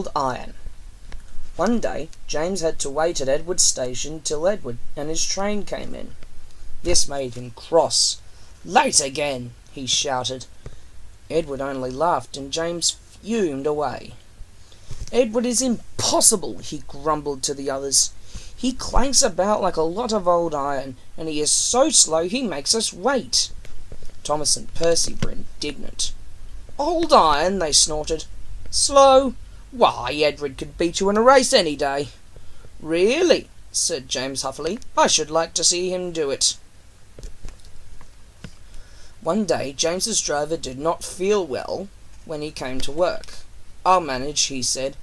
Old Iron. One day, James had to wait at Edward's station till Edward and his train came in. This made him cross. "Late again!" he shouted. Edward only laughed, and James fumed away. "Edward is impossible," he grumbled to the others. "He clanks about like a lot of old iron, and he is so slow he makes us wait." Thomas and Percy were indignant. "Old iron!" they snorted. "Slow! Why, Edward could beat you in a race any day." "Really?" said James huffily. "I should like to see him do it." One day James's driver did not feel well when he came to work. "I'll manage," he said.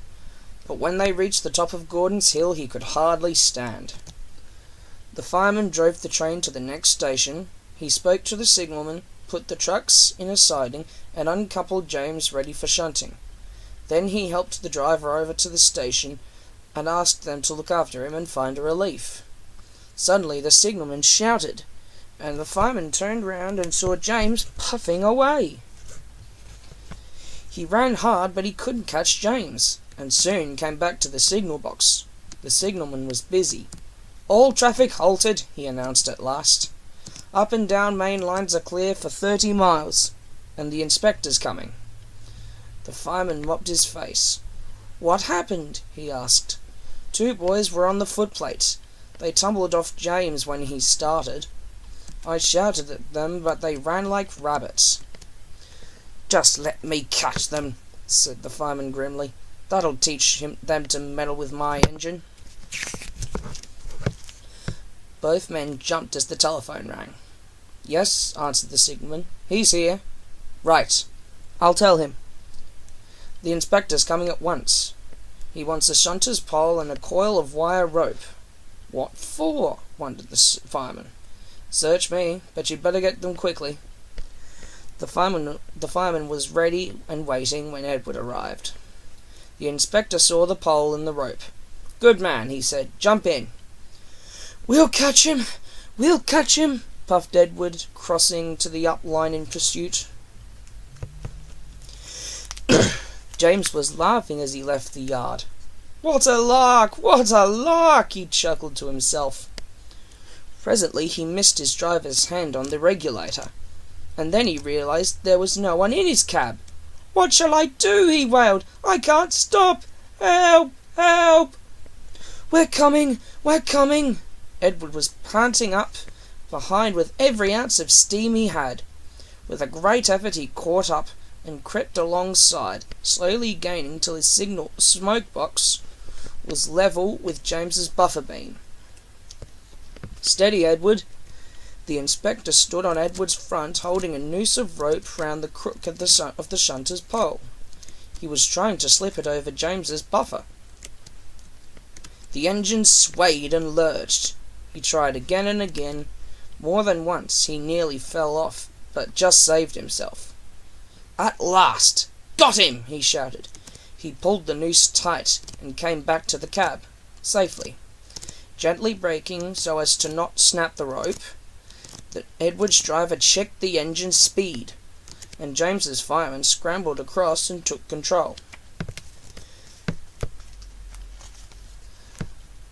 But when they reached the top of Gordon's Hill he could hardly stand. The fireman drove the train to the next station. He spoke to the signalman, put the trucks in a siding, and uncoupled James ready for shunting. Then he helped the driver over to the station and asked them to look after him and find a relief. Suddenly the signalman shouted, and the fireman turned round and saw James puffing away. He ran hard, but he couldn't catch James, and soon came back to the signal box. The signalman was busy. "All traffic halted," he announced at last. "Up and down main lines are clear for 30 miles, and the inspector's coming." The fireman mopped his face. "What happened?" he asked. "Two boys were on the footplate. They tumbled off James when he started. I shouted at them, but they ran like rabbits." "Just let me catch them," said the fireman grimly. "That'll teach them to meddle with my engine." Both men jumped as the telephone rang. "Yes," answered the signalman. "He's here." "Right. I'll tell him." "The inspector's coming at once. He wants a shunter's pole and a coil of wire rope." "What for?" wondered the fireman. "Search me, but you'd better get them quickly." The fireman was ready and waiting when Edward arrived. The inspector saw the pole and the rope. "Good man," he said. "Jump in." "We'll catch him! We'll catch him!" puffed Edward, crossing to the up line in pursuit. James was laughing as he left the yard. "What a lark! What a lark!" he chuckled to himself. Presently he missed his driver's hand on the regulator, and then he realized there was no one in his cab. "What shall I do?" he wailed. "I can't stop! Help! Help!" "We're coming! We're coming!" Edward was panting up behind with every ounce of steam he had. With a great effort he caught up and crept alongside, slowly gaining till his signal smoke box was level with James's buffer beam. "Steady, Edward." The inspector stood on Edward's front, holding a noose of rope round the crook of the shunter's pole. He was trying to slip it over James's buffer. The engine swayed and lurched. He tried again and again. More than once he nearly fell off, but just saved himself. "At last! Got him!" he shouted. He pulled the noose tight and came back to the cab, safely. Gently braking so as to not snap the rope, Edward's driver checked the engine's speed, and James's fireman scrambled across and took control.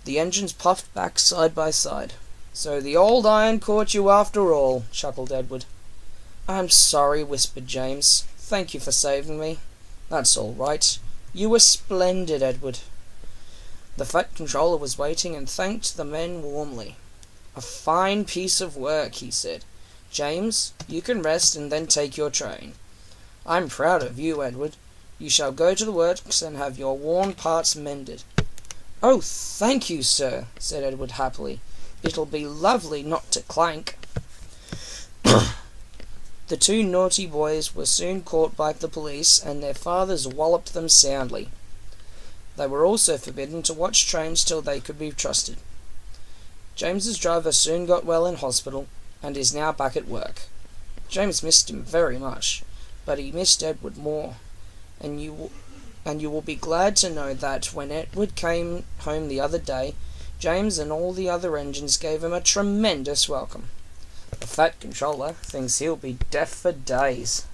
The engines puffed back side by side. "So the old iron caught you after all," chuckled Edward. "I'm sorry," whispered James. "Thank you for saving me." "That's all right. You were splendid, Edward." The Fat Controller was waiting and thanked the men warmly. "A fine piece of work," he said. "James, you can rest and then take your train. I'm proud of you, Edward. You shall go to the works and have your worn parts mended." "Oh, thank you, sir," said Edward happily. "It'll be lovely not to clank." The two naughty boys were soon caught by the police, and their fathers walloped them soundly. They were also forbidden to watch trains till they could be trusted. James's driver soon got well in hospital, and is now back at work. James missed him very much, but he missed Edward more, and you will be glad to know that when Edward came home the other day, James and all the other engines gave him a tremendous welcome. The Fat Controller thinks he'll be deaf for days.